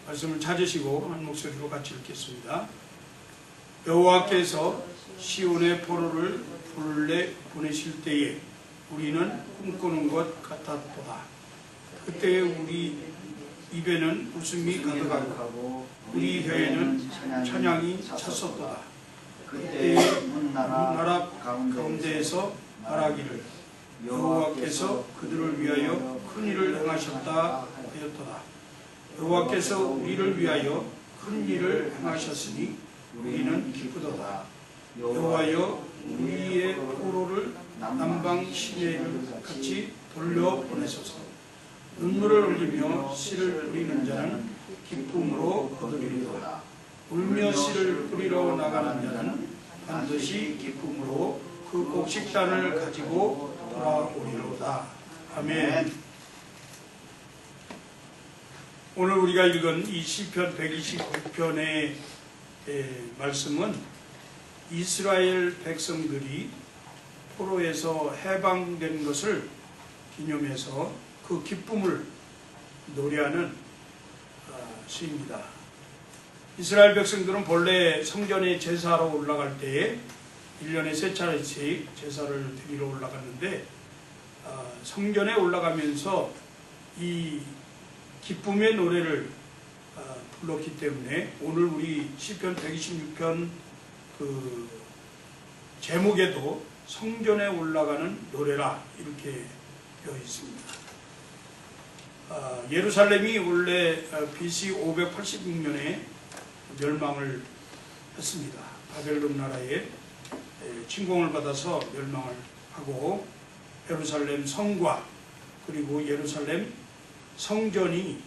말씀을 찾으시고 한 목소리로 같이 읽겠습니다. 여호와께서 시온의 포로를 불러 보내실 때에 우리는 꿈꾸는 것 같았도다. 그때 우리 입에는 웃음이 가득하고 우리 혀에는 찬양이 찼었도다. 그때 문나라 가운데에서 말하기를 여호와께서 그들을 위하여 큰 일을 행하셨다 하였도다. 여호와께서 우리를 위하여 큰 일을 행하셨으니 우리는 기쁘도다. 여호와여 우리의 포로를 남방 시내를 같이 돌려보내소서. 눈물을 흘리며 씨를 뿌리는 자는 기쁨으로 거두리로다. 울며 씨를 뿌리러 나가는 자는 반드시 기쁨으로 그 곡식단을 가지고 돌아오리로다. 아멘. 오늘 우리가 읽은 이 시편 129편의 말씀은 이스라엘 백성들이 포로에서 해방된 것을 기념해서 그 기쁨을 노래하는 시입니다. 이스라엘 백성들은 본래 성전에 제사하러 올라갈 때에 1년에 3차례씩 제사를 드리러 올라갔는데 성전에 올라가면서 이 기쁨의 노래를 불렀기 때문에 오늘 우리 시편 126편 그 제목에도 성전에 올라가는 노래라 이렇게 되어 있습니다. 예루살렘이 원래 BC 586년에 멸망을 했습니다. 바벨론 나라에 침공을 받아서 멸망을 하고 예루살렘 성과 그리고 예루살렘 성전이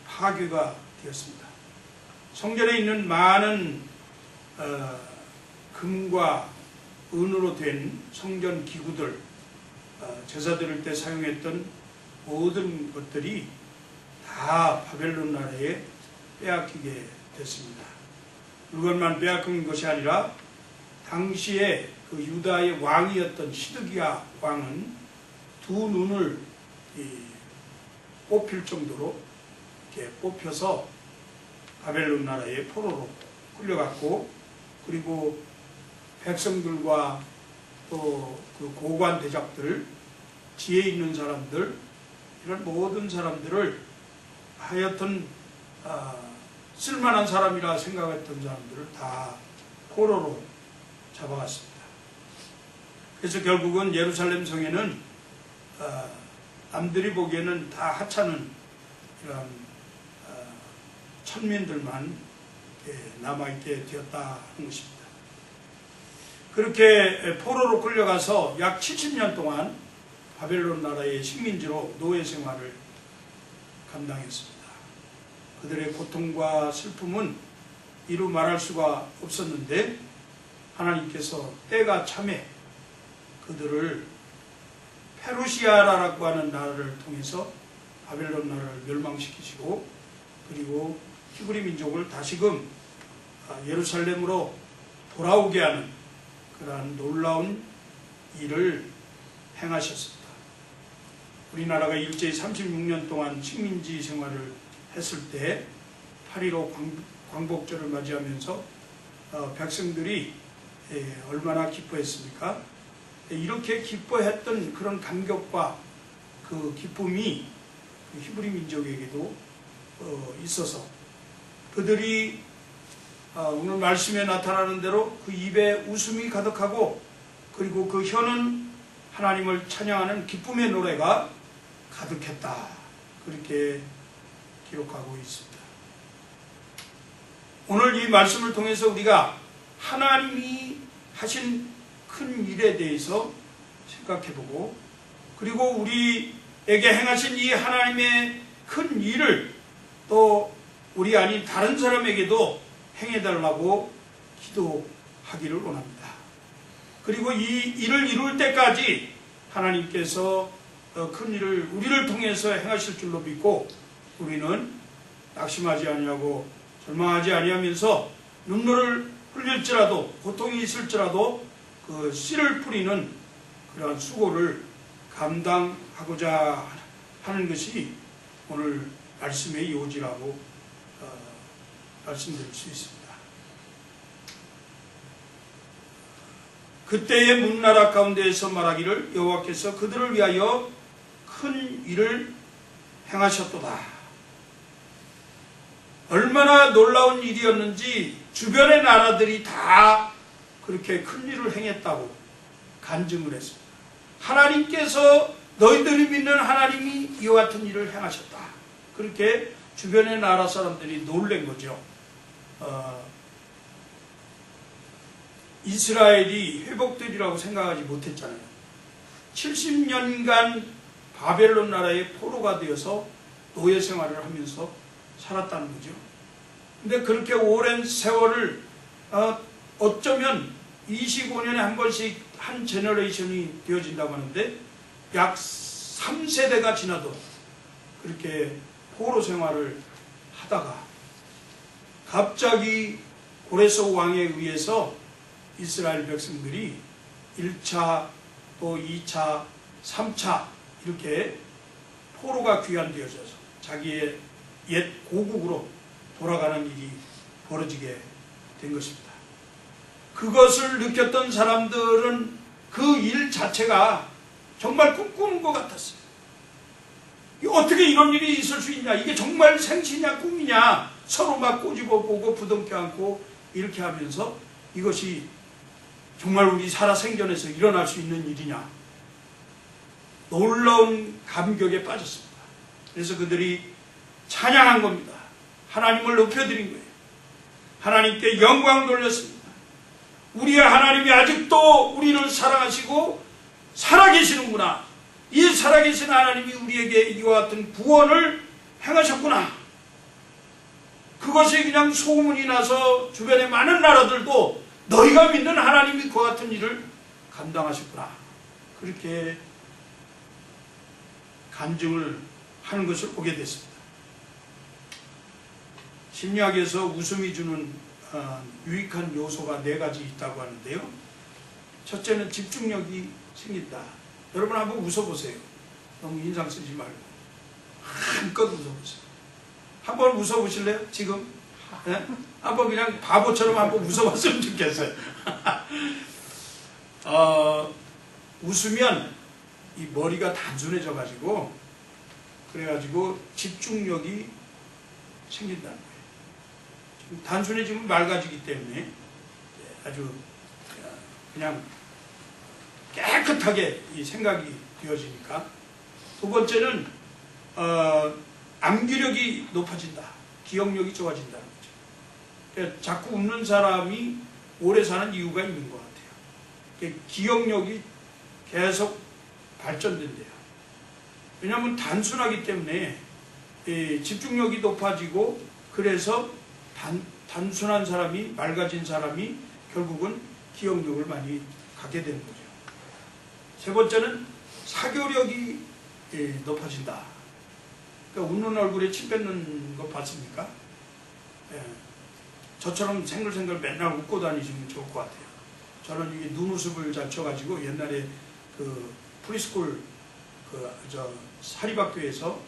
파괴가 되었습니다. 성전에 있는 많은 금과 은으로 된 성전 기구들, 제사 드릴 때 사용했던 모든 것들이 다 바벨론 나라에 빼앗기게 됐습니다. 그것만 빼앗긴 것이 아니라 당시에 그 유다의 왕이었던 시드기야 왕은 두 눈을 뽑힐 정도로 이렇게 뽑혀서 바벨론 나라의 포로로 끌려갔고, 그리고 백성들과 또 그 고관 대작들, 지혜 있는 사람들, 이런 모든 사람들을 하여튼 쓸만한 사람이라 생각했던 사람들을 다 포로로 잡아갔습니다. 그래서 결국은 예루살렘 성에는 남들이 보기에는 다 하찮은 이런 천민들만 남아있게 되었다 하는 것입니다. 그렇게 포로로 끌려가서 약 70년 동안 바벨론 나라의 식민지로 노예 생활을 감당했습니다. 그들의 고통과 슬픔은 이루 말할 수가 없었는데 하나님께서 때가 참에 그들을 페르시아라고 하는 나라를 통해서 바벨론 나라를 멸망시키시고, 그리고 히브리 민족을 다시금 예루살렘으로 돌아오게 하는 그러한 놀라운 일을 행하셨습니다. 우리나라가 일제히 36년 동안 식민지 생활을 했을 때 8.15 광복절을 맞이하면서 백성들이 얼마나 기뻐했습니까? 이렇게 기뻐했던 그런 감격과 그 기쁨이 히브리 민족에게도 있어서 그들이 오늘 말씀에 나타나는 대로 그 입에 웃음이 가득하고, 그리고 그 혀는 하나님을 찬양하는 기쁨의 노래가 가득했다, 그렇게 기록하고 있습니다. 오늘 이 말씀을 통해서 우리가 하나님이 하신 큰 일에 대해서 생각해보고, 그리고 우리에게 행하신 이 하나님의 큰 일을 또 우리 아닌 다른 사람에게도 행해달라고 기도하기를 원합니다. 그리고 이 일을 이룰 때까지 하나님께서 큰 일을 우리를 통해서 행하실 줄로 믿고, 우리는 낙심하지 아니하고 절망하지 아니하면서 눈물을 흘릴지라도, 고통이 있을지라도 그 씨를 뿌리는 그러한 수고를 감당하고자 하는 것이 오늘 말씀의 요지라고 말씀드릴 수 있습니다. 그때의 문나라 가운데에서 말하기를 여호와께서 그들을 위하여 큰 일을 행하셨도다. 얼마나 놀라운 일이었는지 주변의 나라들이 다 그렇게 큰 일을 행했다고 간증을 했습니다. 하나님께서 너희들이 믿는 하나님이 이와 같은 일을 행하셨다. 그렇게 주변의 나라 사람들이 놀란 거죠. 이스라엘이 회복되리라고 생각하지 못했잖아요. 70년간 바벨론 나라의 포로가 되어서 노예 생활을 하면서 살았다는 거죠. 근데 그렇게 오랜 세월을 어쩌면 25년에 한 번씩 한 제너레이션이 되어진다고 하는데 약 3세대가 지나도 그렇게 포로 생활을 하다가 갑자기 고레스 왕에 의해서 이스라엘 백성들이 1차 또 2차 3차 이렇게 포로가 귀환되어져서 자기의 옛 고국으로 돌아가는 일이 벌어지게 된 것입니다. 그것을 느꼈던 사람들은 그 일 자체가 정말 꿈꾸는 것 같았어요. 어떻게 이런 일이 있을 수 있냐, 이게 정말 생시냐 꿈이냐 서로 막 꼬집어 보고 부둥켜 안고 이렇게 하면서 이것이 정말 우리 살아생전에서 일어날 수 있는 일이냐, 놀라운 감격에 빠졌습니다. 그래서 그들이 찬양한 겁니다. 하나님을 높여드린 거예요. 하나님께 영광 돌렸습니다. 우리의 하나님이 아직도 우리를 사랑하시고 살아계시는구나. 이 살아계신 하나님이 우리에게 이와 같은 구원을 행하셨구나. 그것이 그냥 소문이 나서 주변의 많은 나라들도 너희가 믿는 하나님이 그와 같은 일을 감당하셨구나. 그렇게 간증을 하는 것을 보게 됐습니다. 심리학에서 웃음이 주는 유익한 요소가 4가지 있다고 하는데요. 첫째는 집중력이 생긴다. 여러분 한번 웃어보세요. 너무 인상 쓰지 말고 한껏 웃어보세요. 한번 웃어보실래요? 지금? 네? 한번 그냥 바보처럼 한번 웃어봤으면 좋겠어요. 웃으면 이 머리가 단순해져 가지고 그래가지고 집중력이 생긴다는 거예요. 지금 단순해지면 맑아지기 때문에 아주 그냥 깨끗하게 이 생각이 되어지니까. 두 번째는 암기력이 높아진다. 기억력이 좋아진다는 거죠. 그러니까 자꾸 웃는 사람이 오래 사는 이유가 있는 것 같아요. 그러니까 기억력이 계속 발전된대요. 왜냐하면 단순하기 때문에 집중력이 높아지고 그래서 단순한 사람이, 맑아진 사람이 결국은 기억력을 많이 갖게 되는 거죠. 세 번째는 사교력이 높아진다. 그러니까 웃는 얼굴에 침 뱉는 거 봤습니까? 저처럼 생글생글 맨날 웃고 다니시면 좋을 것 같아요. 저는 이게 눈웃음을 잘 쳐가지고 옛날에 그 프리스쿨 사립학교에서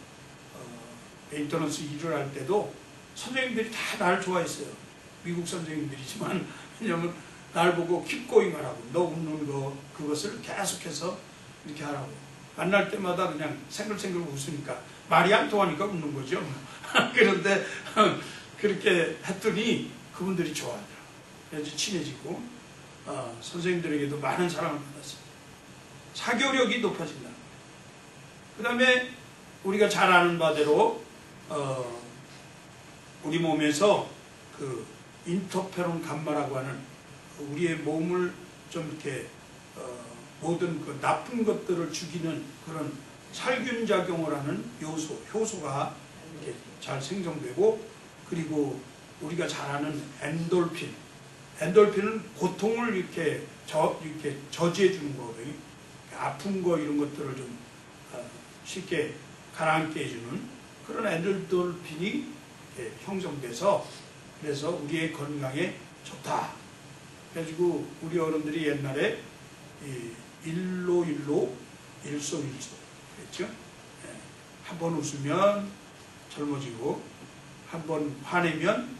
메인터넌스 일을 할 때도 선생님들이 다 날 좋아했어요. 미국 선생님들이지만. 왜냐면 날 보고 keep going 하라고, 너 웃는 거 그것을 계속해서 이렇게 하라고. 만날 때마다 그냥 생글생글 웃으니까 말이 안 통하니까 웃는 거죠. 그런데 그렇게 했더니 그분들이 좋아하더라고요. 그래서 친해지고 선생님들에게도 많은 사랑을 받았습니다. 사교력이 높아진다. 그 다음에 우리가 잘 아는 바대로 우리 몸에서 그 인터페론 감마라고 하는 우리의 몸을 좀 이렇게 모든 그 나쁜 것들을 죽이는 그런 살균 작용을 하는 효소가 이렇게 잘 생성되고, 그리고 우리가 잘 아는 엔돌핀은 고통을 이렇게 저지해 주는 거거든요. 아픈 거 이런 것들을 좀 쉽게 가라앉게 해주는 그런 엔돌핀이 형성돼서 그래서 우리의 건강에 좋다. 그래가지고 우리 어른들이 옛날에 일로 일소일소 그랬죠. 한 번 웃으면 젊어지고 한번 화내면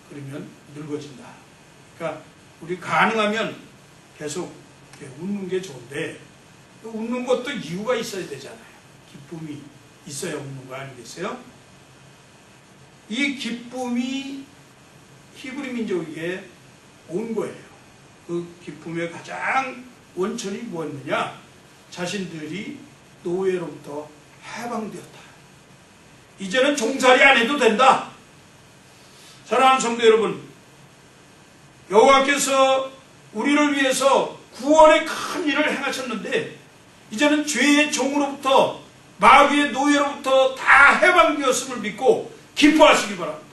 그러면 늙어진다. 그러니까 우리 가능하면 계속 웃는 게 좋은데 웃는 것도 이유가 있어야 되잖아요. 기쁨이 있어야 웃는 거 아니겠어요? 이 기쁨이 히브리 민족에게 온 거예요. 그 기쁨의 가장 원천이 뭐였느냐? 자신들이 노예로부터 해방되었다. 이제는 종살이 안 해도 된다. 사랑하는 성도 여러분, 여호와께서 우리를 위해서 구원의 큰 일을 행하셨는데 이제는 죄의 종으로부터 마귀의 노예로부터 다 해방되었음을 믿고 기뻐하시기 바랍니다.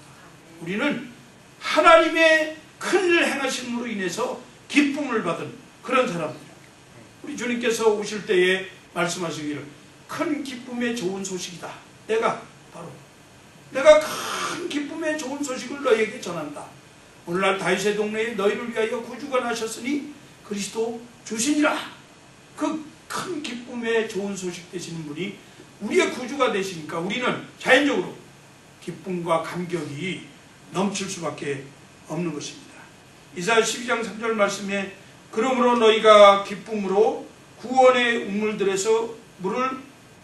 우리는 하나님의 큰 일을 행하심으로 인해서 기쁨을 받은 그런 사람들입니다. 우리 주님께서 오실 때에 말씀하시기를 큰 기쁨의 좋은 소식이다. 내가 큰 기쁨의 좋은 소식을 너희에게 전한다. 오늘날 다윗의 동네에 너희를 위하여 구주가 나셨으니 그리스도 주시니라. 그 큰 기쁨의 좋은 소식 되시는 분이 우리의 구주가 되시니까 우리는 자연적으로 기쁨과 감격이 넘칠 수밖에 없는 것입니다. 이사야 12장 3절 말씀에 그러므로 너희가 기쁨으로 구원의 우물들에서 물을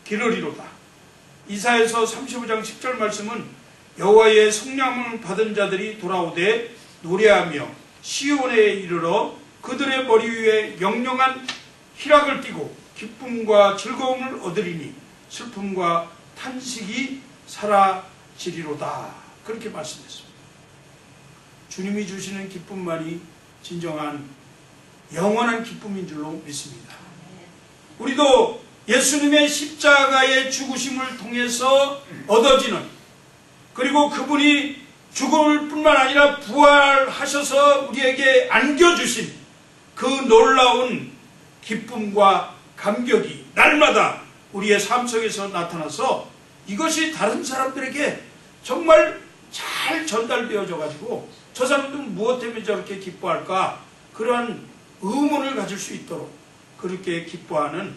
기르리로다. 이사야서 35장 10절 말씀은 여호와의 성령을 받은 자들이 돌아오되 노래하며 시온에 이르러 그들의 머리 위에 영영한 희락을 띠고 기쁨과 즐거움을 얻으리니 슬픔과 탄식이 사라지리로다. 그렇게 말씀했습니다. 주님이 주시는 기쁨만이 진정한 영원한 기쁨인 줄로 믿습니다. 우리도 예수님의 십자가의 죽으심을 통해서 얻어지는, 그리고 그분이 죽을 뿐만 아니라 부활하셔서 우리에게 안겨주신 그 놀라운 기쁨과 감격이 날마다 우리의 삶 속에서 나타나서 이것이 다른 사람들에게 정말 잘 전달되어져 가지고 저 사람들은 무엇 때문에 저렇게 기뻐할까, 그러한 의문을 가질 수 있도록 그렇게 기뻐하는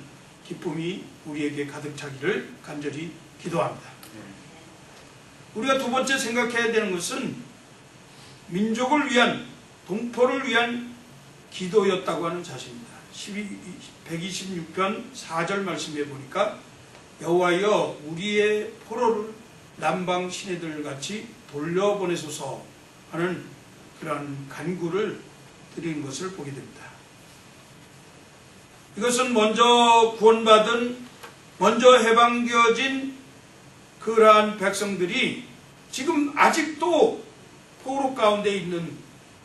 기쁨이 우리에게 가득 차기를 간절히 기도합니다. 우리가 두 번째 생각해야 되는 것은 민족을 위한, 동포를 위한 기도였다고 하는 사실입니다. 126편 4절 말씀에 보니까 여호와여 우리의 포로를 남방 시내들 같이 돌려보내소서 하는 그러한 간구를 드리는 것을 보게 됩니다. 이것은 먼저 구원받은, 먼저 해방되어진 그러한 백성들이 지금 아직도 포로 가운데 있는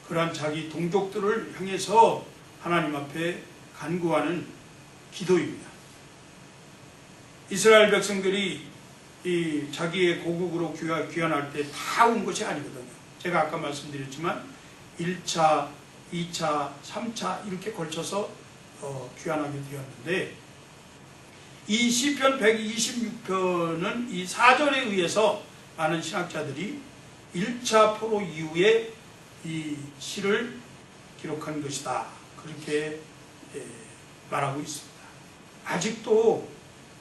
그러한 자기 동족들을 향해서 하나님 앞에 간구하는 기도입니다. 이스라엘 백성들이 이 자기의 고국으로 귀환할 때 다 온 것이 아니거든요. 제가 아까 말씀드렸지만 1차, 2차, 3차 이렇게 걸쳐서 귀환하게 되었는데, 이 시편 126편은 이 4절에 의해서 많은 신학자들이 1차 포로 이후에 이 시를 기록한 것이다, 그렇게 말하고 있습니다. 아직도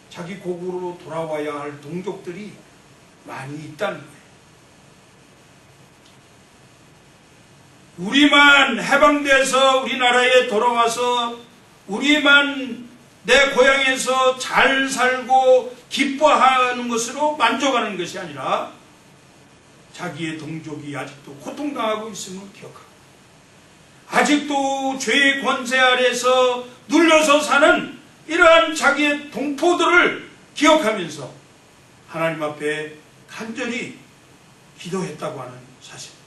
자기 고국으로 돌아와야 할 동족들이 많이 있다는 거예요. 우리만 해방돼서 우리나라에 돌아와서 우리만 내 고향에서 잘 살고 기뻐하는 것으로 만족하는 것이 아니라 자기의 동족이 아직도 고통당하고 있음을 기억하고, 아직도 죄의 권세 아래서 눌려서 사는 이러한 자기의 동포들을 기억하면서 하나님 앞에 간절히 기도했다고 하는 사실입니다.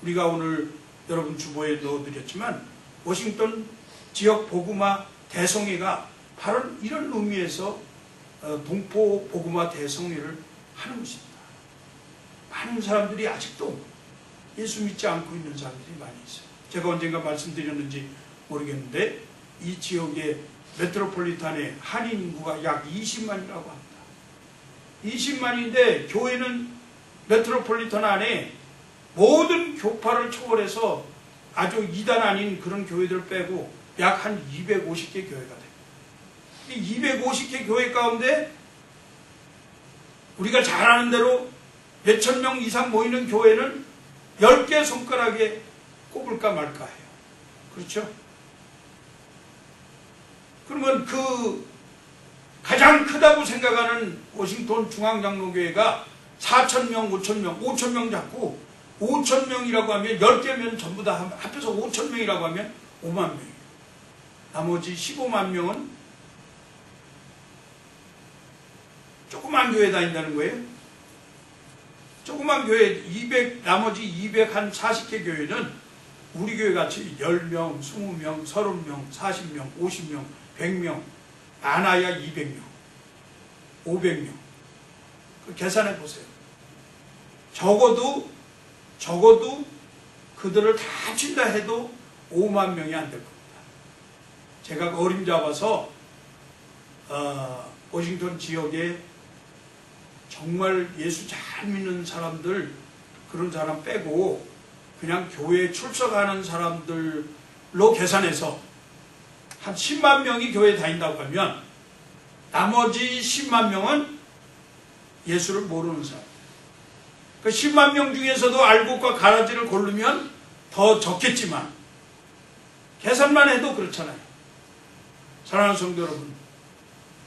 우리가 오늘 여러분 주보에 넣어드렸지만 워싱턴 지역 복음화 대성회가 바로 이런 의미에서 동포 복음화 대성회를 하는 것입니다. 많은 사람들이 아직도 예수 믿지 않고 있는 사람들이 많이 있어요. 제가 언젠가 말씀드렸는지 모르겠는데 이 지역의 메트로폴리탄의 한인 인구가 약 20만이라고 합니다. 20만인데 교회는 메트로폴리탄 안에 모든 교파를 초월해서 아주 이단 아닌 그런 교회들 빼고 약 한 250개 교회가 됩니다. 이 250개 교회 가운데 우리가 잘 아는 대로 몇천 명 이상 모이는 교회는 10개 손가락에 꼽을까 말까 해요. 그렇죠? 그러면 그 가장 크다고 생각하는 워싱턴 중앙장로교회가 4,000명, 5,000명, 5,000명 잡고 5,000명이라고 하면 10개면 전부 다 합해서 5,000명이라고 하면 5만 명이에요. 나머지 15만 명은 조그만 교회 다닌다는 거예요. 조그만 교회 나머지 240개 교회는 우리 교회 같이 10명, 20명, 30명, 40명, 50명, 100명, 많아야 200명, 500명. 계산해 보세요. 적어도 그들을 다 합친다 해도 5만 명이 안 될 겁니다. 제가 어림잡아서 워싱턴 지역에 정말 예수 잘 믿는 사람들, 그런 사람 빼고 그냥 교회에 출석하는 사람들로 계산해서 한 10만 명이 교회에 다닌다고 하면 나머지 10만 명은 예수를 모르는 사람. 그 10만 명 중에서도 알곡과 가라지를 고르면 더 적겠지만 계산만 해도 그렇잖아요. 사랑하는 성도 여러분,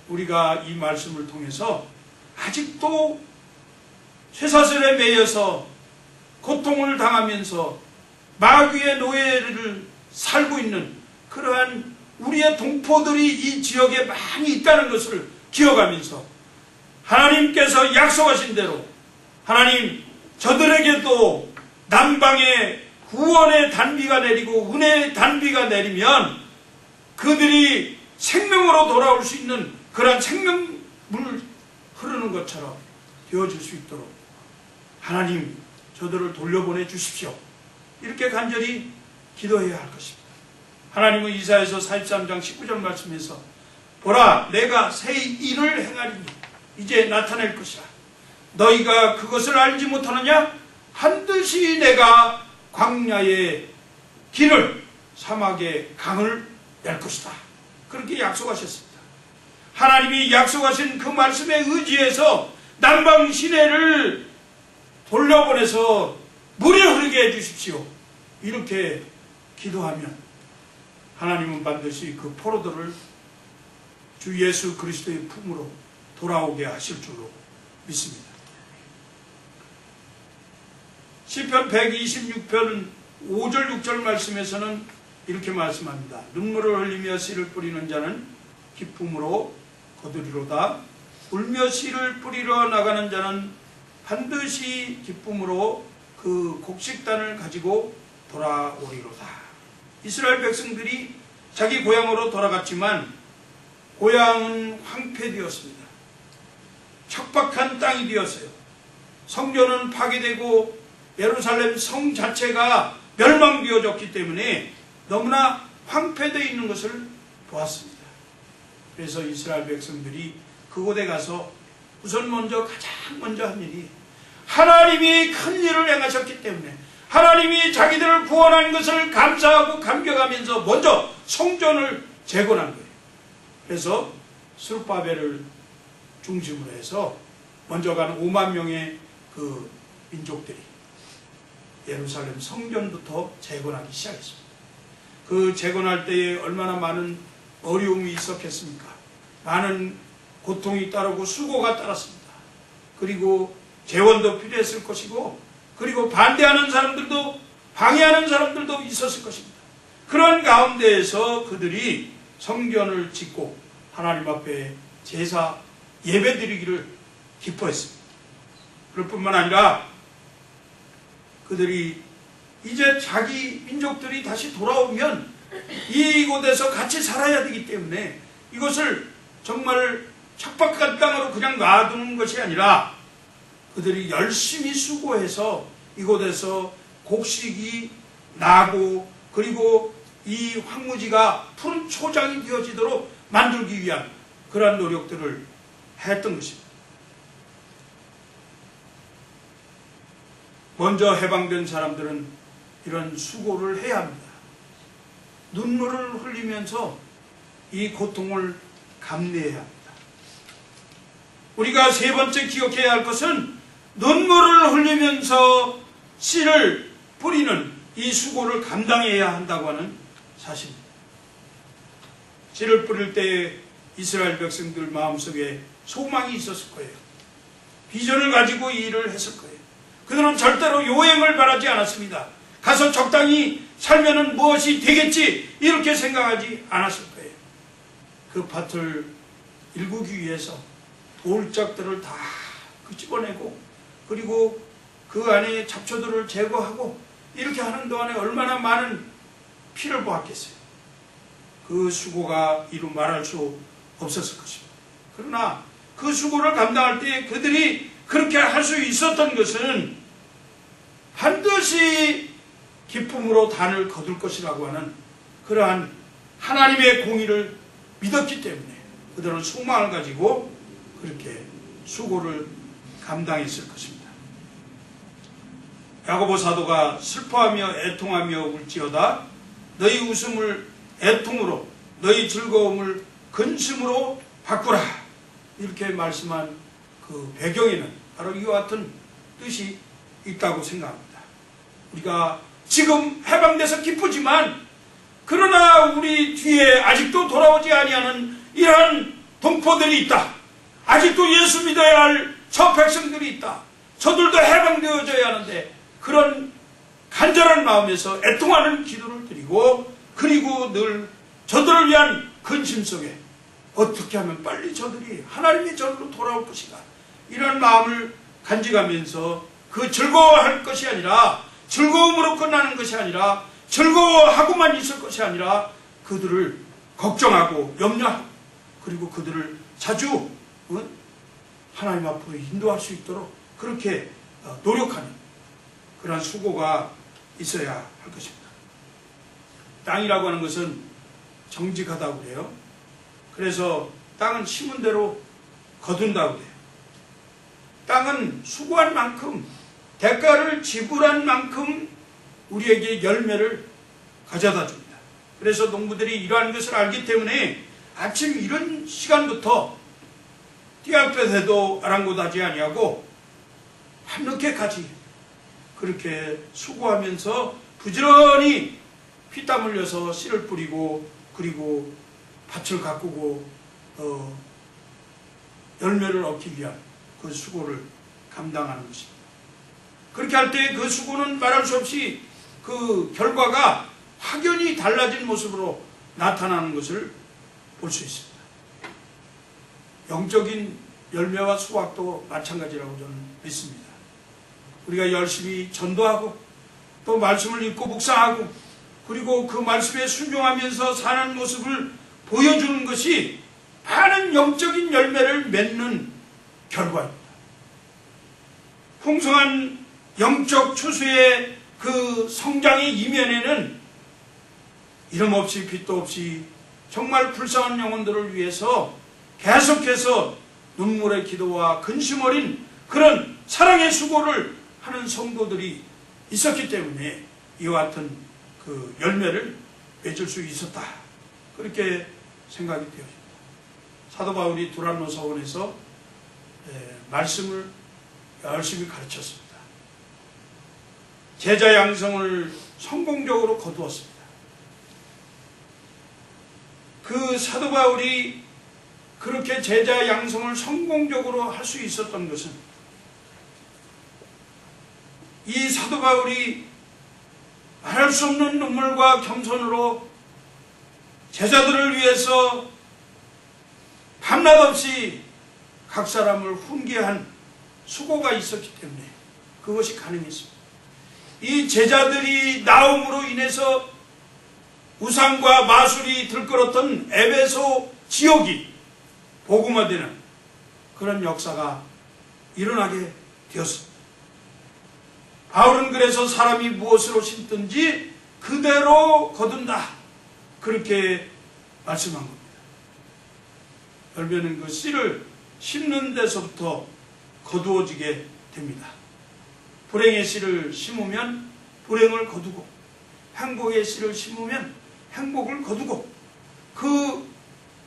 우리가 이 말씀을 통해서 아직도 쇠사슬에 매여서 고통을 당하면서 마귀의 노예를 살고 있는 그러한 우리의 동포들이 이 지역에 많이 있다는 것을 기억하면서 하나님께서 약속하신 대로 하나님 저들에게도 남방의 구원의 단비가 내리고 은혜의 단비가 내리면 그들이 생명으로 돌아올 수 있는 그러한 생명물 흐르는 것처럼 되어질 수 있도록 하나님 저들을 돌려보내 주십시오. 이렇게 간절히 기도해야 할 것입니다. 하나님은 이사야서 43장 19절 말씀에서 보라 내가 새 일을 행하리니 이제 나타낼 것이라. 너희가 그것을 알지 못하느냐? 반드시 내가 광야의 길을 사막의 강을 낼 것이다. 그렇게 약속하셨습니다. 하나님이 약속하신 그 말씀에 의지해서 남방 시내를 돌려보내서 물이 흐르게 해주십시오. 이렇게 기도하면 하나님은 반드시 그 포로들을 주 예수 그리스도의 품으로 돌아오게 하실 줄로 믿습니다. 시편 126편 5절 6절 말씀에서는 이렇게 말씀합니다. 눈물을 흘리며 씨를 뿌리는 자는 기쁨으로 거두리로다. 울며 씨를 뿌리러 나가는 자는 반드시 기쁨으로 그 곡식단을 가지고 돌아오리로다. 이스라엘 백성들이 자기 고향으로 돌아갔지만 고향은 황폐되었습니다. 척박한 땅이 되었어요. 성전은 파괴되고 예루살렘 성 자체가 멸망되어졌기 때문에 너무나 황폐되어 있는 것을 보았습니다. 그래서 이스라엘 백성들이 그곳에 가서 우선 가장 먼저 한 일이 하나님이 큰 일을 행하셨기 때문에 하나님이 자기들을 구원한 것을 감사하고 감격하면서 먼저 성전을 재건한 거예요. 그래서 스룹바벨을 중심으로 해서 먼저 간 5만 명의 그 민족들이 예루살렘 성전부터 재건하기 시작했습니다. 그 재건할 때에 얼마나 많은 어려움이 있었겠습니까? 많은 고통이 따르고 수고가 따랐습니다. 그리고 재원도 필요했을 것이고 그리고 반대하는 사람들도 방해하는 사람들도 있었을 것입니다. 그런 가운데에서 그들이 성전을 짓고 하나님 앞에 제사 예배드리기를 기뻐했습니다. 그럴 뿐만 아니라 그들이 이제 자기 민족들이 다시 돌아오면 이곳에서 같이 살아야 되기 때문에 이것을 정말 척박한 땅으로 그냥 놔두는 것이 아니라 그들이 열심히 수고해서 이곳에서 곡식이 나고 그리고 이 황무지가 푸른 초장이 되어지도록 만들기 위한 그러한 노력들을 했던 것입니다. 먼저 해방된 사람들은 이런 수고를 해야 합니다. 눈물을 흘리면서 이 고통을 감내해야 합니다. 우리가 세 번째 기억해야 할 것은 눈물을 흘리면서 씨를 뿌리는 이 수고를 감당해야 한다고 하는 사실입니다. 씨를 뿌릴 때 이스라엘 백성들 마음속에 소망이 있었을 거예요. 비전을 가지고 이 일을 했을 거예요. 그들은 절대로 요행을 바라지 않았습니다. 가서 적당히 살면은 무엇이 되겠지 이렇게 생각하지 않았을 거예요. 그 밭을 일구기 위해서 돌짝들을 다 끄집어내고 그리고 그 안에 잡초들을 제거하고 이렇게 하는 동안에 얼마나 많은 피를 보았겠어요. 그 수고가 이루 말할 수 없었을 것입니다. 그러나 그 수고를 감당할 때 그들이 그렇게 할 수 있었던 것은 반드시 기쁨으로 단을 거둘 것이라고 하는 그러한 하나님의 공의를 믿었기 때문에 그들은 소망을 가지고 그렇게 수고를 감당했을 것입니다. 야고보 사도가 슬퍼하며 애통하며 울지어다 너희 웃음을 애통으로 너희 즐거움을 근심으로 바꾸라 이렇게 말씀한 그 배경에는 바로 이와 같은 뜻이 있다고 생각합니다. 우리가 지금 해방돼서 기쁘지만 그러나 우리 뒤에 아직도 돌아오지 아니하는 이러한 동포들이 있다. 아직도 예수 믿어야 할 저 백성들이 있다. 저들도 해방되어져야 하는데 그런 간절한 마음에서 애통하는 기도를 드리고 그리고 늘 저들을 위한 근심 속에 어떻게 하면 빨리 저들이 하나님의 전으로 돌아올 것인가 이런 마음을 간직하면서 그 즐거워할 것이 아니라 즐거움으로 끝나는 것이 아니라 즐거워하고만 있을 것이 아니라 그들을 걱정하고 염려하고 그리고 그들을 자주 하나님 앞으로 인도할 수 있도록 그렇게 노력하는 그러한 수고가 있어야 할 것입니다. 땅이라고 하는 것은 정직하다고 그래요. 그래서 땅은 심은 대로 거둔다고 그래요. 땅은 수고한 만큼 대가를 지불한 만큼 우리에게 열매를 가져다 줍니다. 그래서 농부들이 이러한 것을 알기 때문에 아침 이런 시간부터 띠아볕에도 아랑곳하지 아니하고 밤늦게까지 그렇게 수고하면서 부지런히 피땀 흘려서 씨를 뿌리고 그리고 밭을 가꾸고 열매를 얻기 위한 그 수고를 감당하는 것입니다. 그렇게 할 때 그 수고는 말할 수 없이 그 결과가 확연히 달라진 모습으로 나타나는 것을 볼 수 있습니다. 영적인 열매와 수확도 마찬가지라고 저는 믿습니다. 우리가 열심히 전도하고 또 말씀을 읽고 묵상하고 그리고 그 말씀에 순종하면서 사는 모습을 보여주는 것이 많은 영적인 열매를 맺는 결과입니다. 풍성한 영적 추수의 그 성장의 이면에는 이름 없이 빛도 없이 정말 불쌍한 영혼들을 위해서 계속해서 눈물의 기도와 근심 어린 그런 사랑의 수고를 하는 성도들이 있었기 때문에 이와 같은 그 열매를 맺을 수 있었다. 그렇게 생각이 되어집니다. 사도 바울이 두란노 서원에서 말씀을 열심히 가르쳤습니다. 제자 양성을 성공적으로 거두었습니다. 그 사도 바울이 그렇게 제자 양성을 성공적으로 할 수 있었던 것은 이 사도 바울이 말할 수 없는 눈물과 겸손으로 제자들을 위해서 밤낮 없이 각 사람을 훈계한 수고가 있었기 때문에 그것이 가능했습니다. 이 제자들이 나옴으로 인해서 우상과 마술이 들끓었던 에베소 지역이 복음화되는 그런 역사가 일어나게 되었습니다. 바울은 그래서 사람이 무엇으로 심든지 그대로 거둔다. 그렇게 말씀한 겁니다. 열매는 그 씨를 심는 데서부터 거두어지게 됩니다. 불행의 씨를 심으면 불행을 거두고 행복의 씨를 심으면 행복을 거두고 그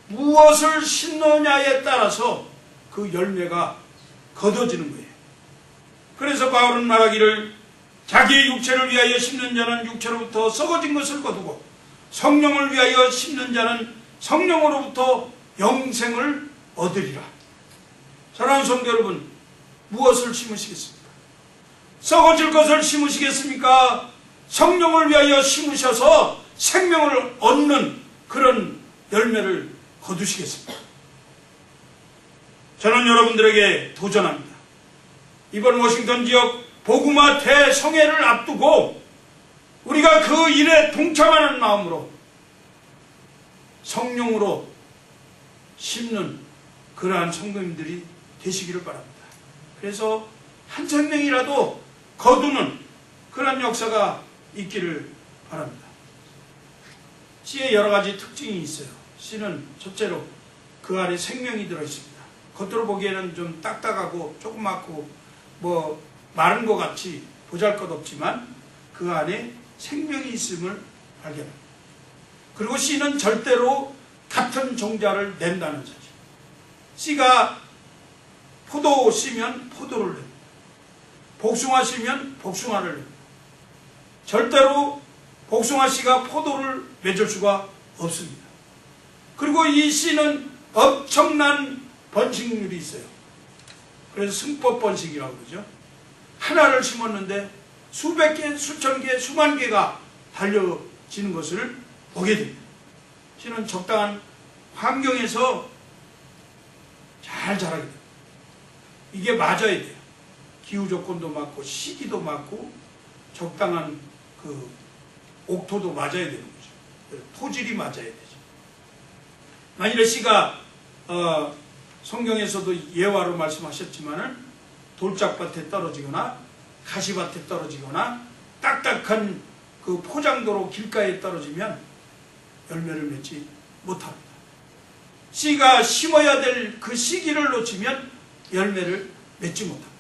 무엇을 심느냐에 따라서 그 열매가 거둬지는 거예요. 그래서 바울은 말하기를 자기의 육체를 위하여 심는 자는 육체로부터 썩어진 것을 거두고 성령을 위하여 심는 자는 성령으로부터 영생을 얻으리라. 사랑하는 성도 여러분, 무엇을 심으시겠습니까? 썩어질 것을 심으시겠습니까? 성령을 위하여 심으셔서 생명을 얻는 그런 열매를 거두시겠습니까? 저는 여러분들에게 도전합니다. 이번 워싱턴 지역 복음화 대성회를 앞두고 우리가 그 일에 동참하는 마음으로 성령으로 심는 그러한 성도님들이 되시기를 바랍니다. 그래서 한 생명이라도 거두는 그러한 역사가 있기를 바랍니다. 씨에 여러 가지 특징이 있어요. 씨는 첫째로 그 안에 생명이 들어있습니다. 겉으로 보기에는 좀 딱딱하고 조그맣고 마른 것 같이 보잘것없지만 그 안에 생명이 있음을 발견합니다. 그리고 씨는 절대로 같은 종자를 낸다는 사실. 씨가 포도 씨면 포도를 냅니다. 복숭아 씨면 복숭아를 냅니다. 절대로 복숭아 씨가 포도를 맺을 수가 없습니다. 그리고 이 씨는 엄청난 번식률이 있어요. 그래서 승법 번식이라고 그러죠. 하나를 심었는데 수백 개, 수천 개, 수만 개가 달려지는 것을 보게 됩니다. 씨는 적당한 환경에서 잘 자라게 됩니다. 이게 맞아야 돼요. 기후 조건도 맞고 시기도 맞고 적당한 그 옥토도 맞아야 되는 거죠. 토질이 맞아야 되죠. 만일에 씨가 성경에서도 예화로 말씀하셨지만은 돌짝밭에 떨어지거나 가시밭에 떨어지거나 딱딱한 그 포장도로 길가에 떨어지면 열매를 맺지 못합니다. 씨가 심어야 될 그 시기를 놓치면 열매를 맺지 못합니다.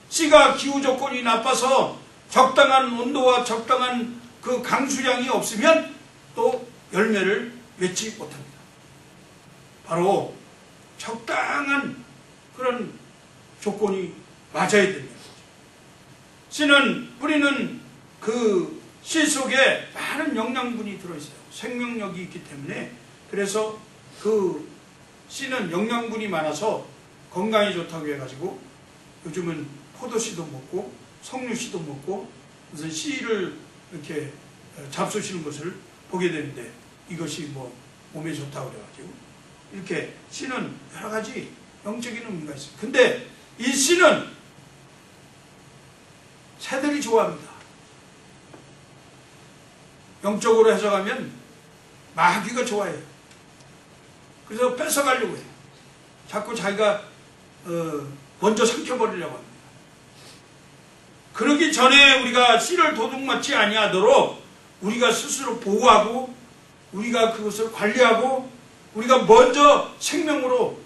씨가 기후 조건이 나빠서 적당한 온도와 적당한 그 강수량이 없으면 또 열매를 맺지 못합니다. 바로 적당한 그런 조건이 맞아야 됩니다. 씨는 뿌리는 그 씨 속에 많은 영양분이 들어있어요. 생명력이 있기 때문에 그래서 그 씨는 영양분이 많아서 건강에 좋다고 해가지고 요즘은 포도씨도 먹고 석류씨도 먹고 무슨 씨를 이렇게 잡수시는 것을 보게 되는데 이것이 몸에 좋다고 그래가지고 이렇게 씨는 여러 가지 영적인 의미가 있어요. 근데 이 씨는 새들이 좋아합니다. 영적으로 해석하면 마귀가 좋아해요. 그래서 뺏어가려고 해요. 자꾸 자기가 먼저 삼켜버리려고 합니다. 그러기 전에 우리가 씨를 도둑맞지 아니하도록 우리가 스스로 보호하고 우리가 그것을 관리하고 우리가 먼저 생명으로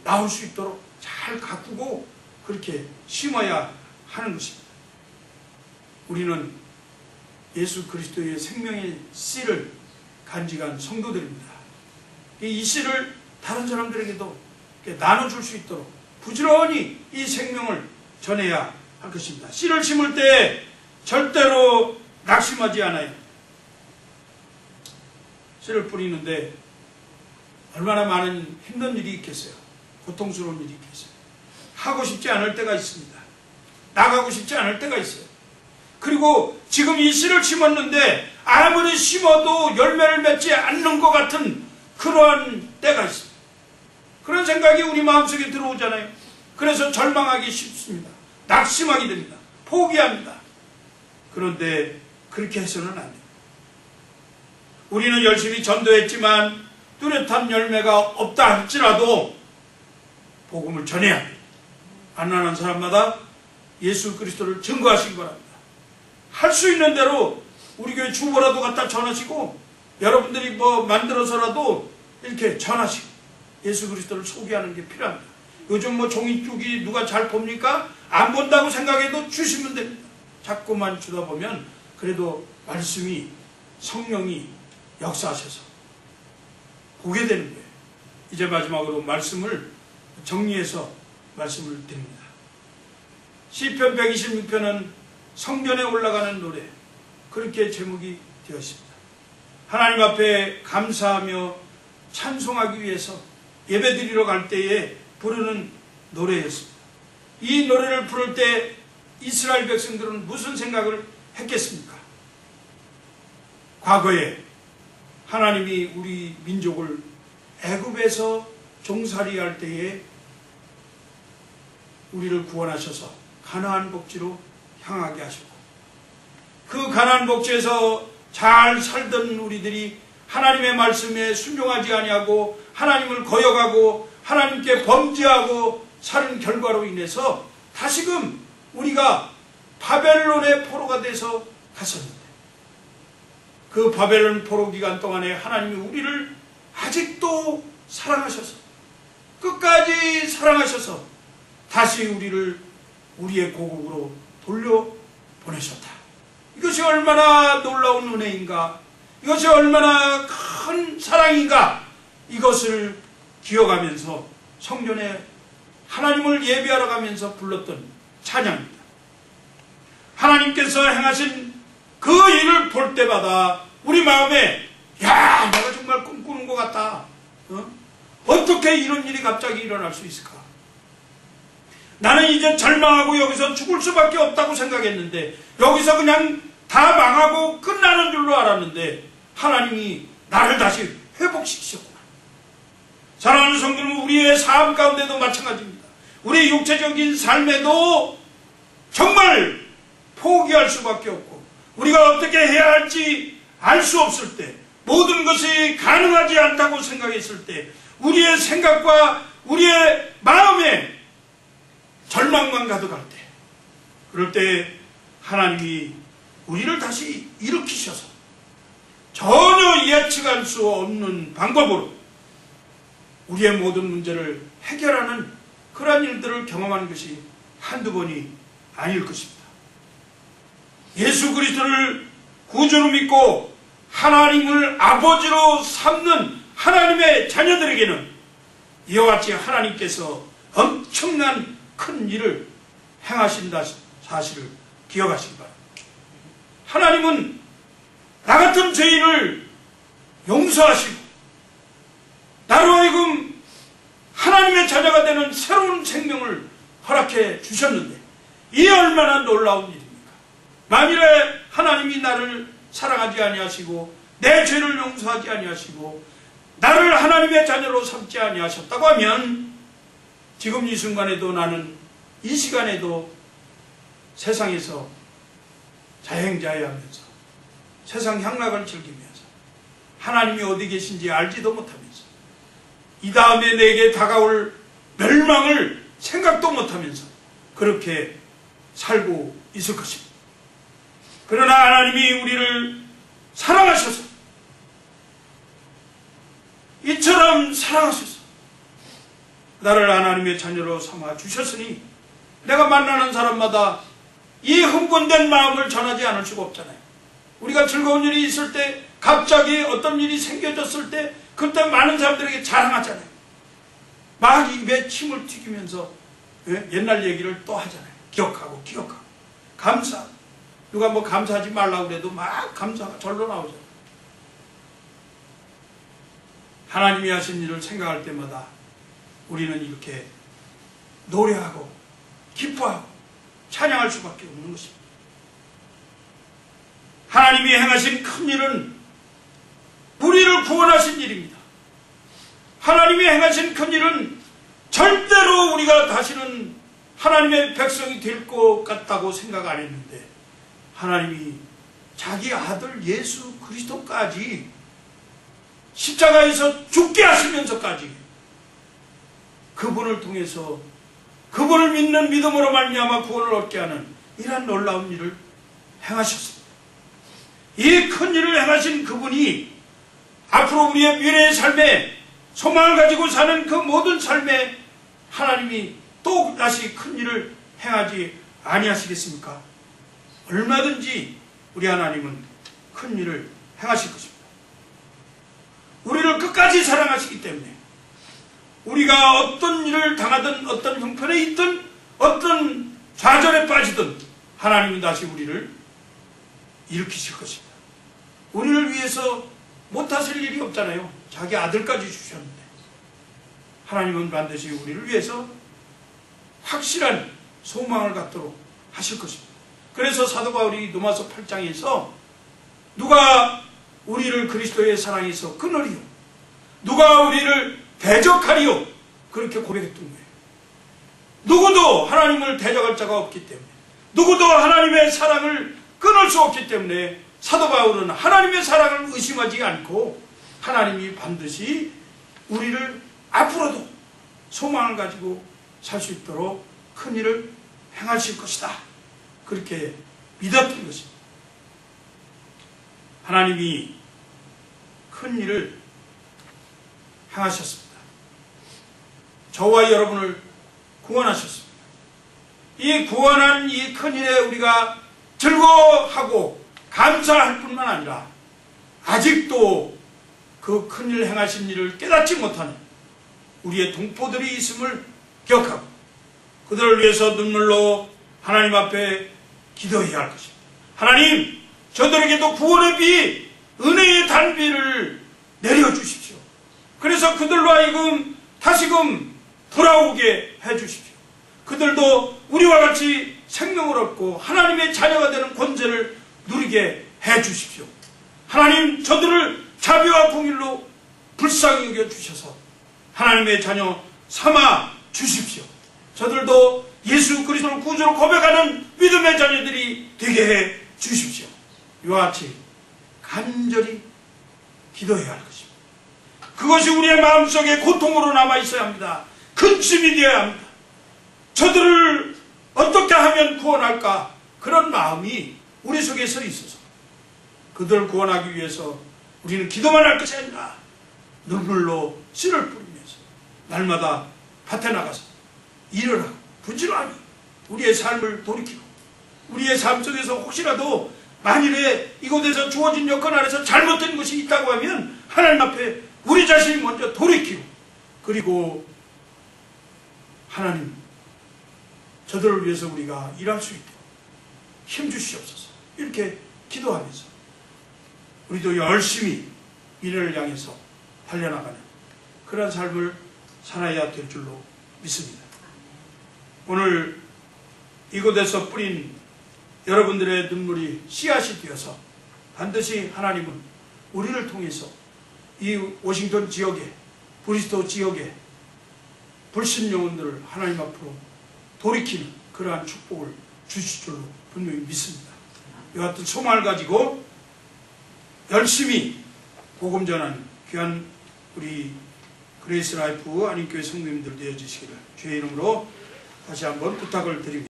나올 수 있도록 잘 가꾸고 그렇게 심어야 하는 것입니다. 우리는 예수 그리스도의 생명의 씨를 간직한 성도들입니다. 이 씨를 다른 사람들에게도 나눠줄 수 있도록 부지런히 이 생명을 전해야 할 것입니다. 씨를 심을 때 절대로 낙심하지 않아요. 씨를 뿌리는데 얼마나 많은 힘든 일이 있겠어요. 고통스러운 일이 있겠어요. 하고 싶지 않을 때가 있습니다. 나가고 싶지 않을 때가 있어요. 그리고 지금 이 씨를 심었는데 아무리 심어도 열매를 맺지 않는 것 같은 그러한 때가 있습니다. 그런 생각이 우리 마음속에 들어오잖아요. 그래서 절망하기 쉽습니다. 낙심하게 됩니다. 포기합니다. 그런데 그렇게 해서는 안 됩니다. 우리는 열심히 전도했지만 뚜렷한 열매가 없다 할지라도 복음을 전해야 합니다. 만나는 사람마다 예수 그리스도를 증거하시기 바랍니다. 할 수 있는 대로 우리 교회 주보라도 갖다 전하시고 여러분들이 만들어서라도 이렇게 전하시고 예수 그리스도를 소개하는 게 필요합니다. 요즘 종이쪽이 누가 잘 봅니까? 안 본다고 생각해도 주시면 됩니다. 자꾸만 주다 보면 그래도 말씀이 성령이 역사하셔서 보게 되는 거예요. 이제 마지막으로 말씀을 정리해서 말씀을 드립니다. 시편 126편은 성전에 올라가는 노래, 그렇게 제목이 되었습니다. 하나님 앞에 감사하며 찬송하기 위해서 예배드리러 갈 때에 부르는 노래였습니다. 이 노래를 부를 때 이스라엘 백성들은 무슨 생각을 했겠습니까? 과거에 하나님이 우리 민족을 애굽에서 종살이할 때에 우리를 구원하셔서 가나안 복지로 향하게 하셨고, 그 가나안 복지에서 잘 살던 우리들이 하나님의 말씀에 순종하지 아니하고 하나님을 거역하고 하나님께 범죄하고 사는 결과로 인해서 다시금 우리가 바벨론의 포로가 돼서 갔었는데, 그 바벨론 포로 기간 동안에 하나님이 우리를 아직도 사랑하셔서, 끝까지 사랑하셔서 다시 우리를 우리의 고국으로 돌려보내셨다. 이것이 얼마나 놀라운 은혜인가, 이것이 얼마나 큰 사랑인가, 이것을 기억하면서 성전에 하나님을 예배하러 가면서 불렀던 찬양입니다. 하나님께서 행하신 그 일을 볼 때마다 우리 마음에, 야, 내가 정말 꿈꾸는 것 같다. 어떻게 이런 일이 갑자기 일어날 수 있을까? 나는 이제 절망하고 여기서 죽을 수밖에 없다고 생각했는데, 여기서 그냥 다 망하고 끝나는 줄로 알았는데 하나님이 나를 다시 회복시키셨구나. 사랑하는 성도는 우리의 삶 가운데도 마찬가지입니다. 우리 육체적인 삶에도 정말 포기할 수밖에 없고, 우리가 어떻게 해야 할지 알 수 없을 때, 모든 것이 가능하지 않다고 생각했을 때, 우리의 생각과 우리의 마음에 절망만 가득할 때, 그럴 때 하나님이 우리를 다시 일으키셔서 전혀 예측할 수 없는 방법으로 우리의 모든 문제를 해결하는 그러한 일들을 경험하는 것이 한두 번이 아닐 것입니다. 예수 그리스도를 구주로 믿고 하나님을 아버지로 삼는 하나님의 자녀들에게는 이와 같이 하나님께서 엄청난 큰 일을 행하신다 사실을 기억하시기 바랍니다. 하나님은 나 같은 죄인을 용서하시고 나로 하여금 하나님의 자녀가 되는 새로운 생명을 허락해 주셨는데, 이 얼마나 놀라운 일입니까? 만일에 하나님이 나를 사랑하지 아니하시고 내 죄를 용서하지 아니하시고 나를 하나님의 자녀로 삼지 아니하셨다고 하면, 지금 이 순간에도 나는 이 시간에도 세상에서 자행자해하면서 세상 향락을 즐기면서 하나님이 어디 계신지 알지도 못하면서 이 다음에 내게 다가올 멸망을 생각도 못하면서 그렇게 살고 있을 것입니다. 그러나 하나님이 우리를 사랑하셔서, 이처럼 사랑하셔서 나를 하나님의 자녀로 삼아 주셨으니, 내가 만나는 사람마다 이 흥분된 마음을 전하지 않을 수가 없잖아요. 우리가 즐거운 일이 있을 때, 갑자기 어떤 일이 생겨졌을 때, 그때 많은 사람들에게 자랑하잖아요. 막 입에 침을 튀기면서 옛날 얘기를 또 하잖아요. 기억하고 감사하고, 누가 뭐 감사하지 말라고 그래도 막 감사가 절로 나오잖아요. 하나님이 하신 일을 생각할 때마다 우리는 이렇게 노래하고 기뻐하고 찬양할 수밖에 없는 것입니다. 하나님이 행하신 큰 일은 우리를 구원하신 일입니다. 하나님이 행하신 큰 일은 절대로 우리가 다시는 하나님의 백성이 될 것 같다고 생각 안 했는데, 하나님이 자기 아들 예수 그리스도까지 십자가에서 죽게 하시면서까지 그분을 통해서 그분을 믿는 믿음으로 말미암아 구원을 얻게 하는 이러한 놀라운 일을 행하셨습니다. 이 큰 일을 행하신 그분이 앞으로 우리의 미래의 삶에 소망을 가지고 사는 그 모든 삶에 하나님이 또 다시 큰 일을 행하지 아니하시겠습니까? 얼마든지 우리 하나님은 큰 일을 행하실 것입니다. 우리를 끝까지 사랑하시기 때문에 우리가 어떤 일을 당하든 어떤 형편에 있든 어떤 좌절에 빠지든 하나님은 다시 우리를 일으키실 것입니다. 우리를 위해서 못하실 일이 없잖아요. 자기 아들까지 주셨는데 하나님은 반드시 우리를 위해서 확실한 소망을 갖도록 하실 것입니다. 그래서 사도 바울이 로마서 8장에서 누가 우리를 그리스도의 사랑에서 끊으리요? 누가 우리를 대적하리요? 그렇게 고백했던 거예요. 누구도 하나님을 대적할 자가 없기 때문에, 누구도 하나님의 사랑을 끊을 수 없기 때문에 사도 바울은 하나님의 사랑을 의심하지 않고 하나님이 반드시 우리를 앞으로도 소망을 가지고 살 수 있도록 큰 일을 행하실 것이다, 그렇게 믿었던 것입니다. 하나님이 큰 일을 행하셨습니다. 저와 여러분을 구원하셨습니다. 이 구원한 이 큰 일에 우리가 즐거워하고 감사할 뿐만 아니라 아직도 그 큰 일 행하신 일을 깨닫지 못하는 우리의 동포들이 있음을 기억하고 그들을 위해서 눈물로 하나님 앞에 기도해야 할 것입니다. 하나님, 저들에게도 구원의 비, 은혜의 단비를 내려주십시오. 그래서 그들로 하여금 다시금 돌아오게 해주십시오. 그들도 우리와 같이 생명을 얻고 하나님의 자녀가 되는 권세를 누리게 해주십시오. 하나님, 저들을 자비와 공의로 불쌍히 여겨주셔서 하나님의 자녀 삼아 주십시오. 저들도 예수 그리스도를 구주로 고백하는 믿음의 자녀들이 되게 해 주십시오. 이와 같이 간절히 기도해야 할 것입니다. 그것이 우리의 마음속에 고통으로 남아있어야 합니다. 근심이 되어야 합니다. 저들을 어떻게 하면 구원할까? 그런 마음이 우리 속에 서 있어서 그들을 구원하기 위해서 우리는 기도만 할 것이 아니라 눈물로 씨를 뿌리면서 날마다 밭에 나가서 일을 하고 부지런히 우리의 삶을 돌이키고 우리의 삶 속에서 혹시라도 만일에 이곳에서 주어진 여건 안에서 잘못된 것이 있다고 하면 하나님 앞에 우리 자신이 먼저 돌이키고, 그리고 하나님, 저들을 위해서 우리가 일할 수 있도록 힘주시옵소서, 이렇게 기도하면서 우리도 열심히 미래를 향해서 달려나가는 그런 삶을 살아야 될 줄로 믿습니다. 오늘 이곳에서 뿌린 여러분들의 눈물이 씨앗이 되어서 반드시 하나님은 우리를 통해서 이 워싱턴 지역에, 브리스토 지역에 불신 영혼들을 하나님 앞으로 돌이키는 그러한 축복을 주실 줄로 분명히 믿습니다. 이와 같은 소망을 가지고 열심히 복음 전하는 귀한 우리 그레이스 라이프 안인교회 성도님들 되어주시기를 주의 이름으로 다시 한번 부탁을 드립니다.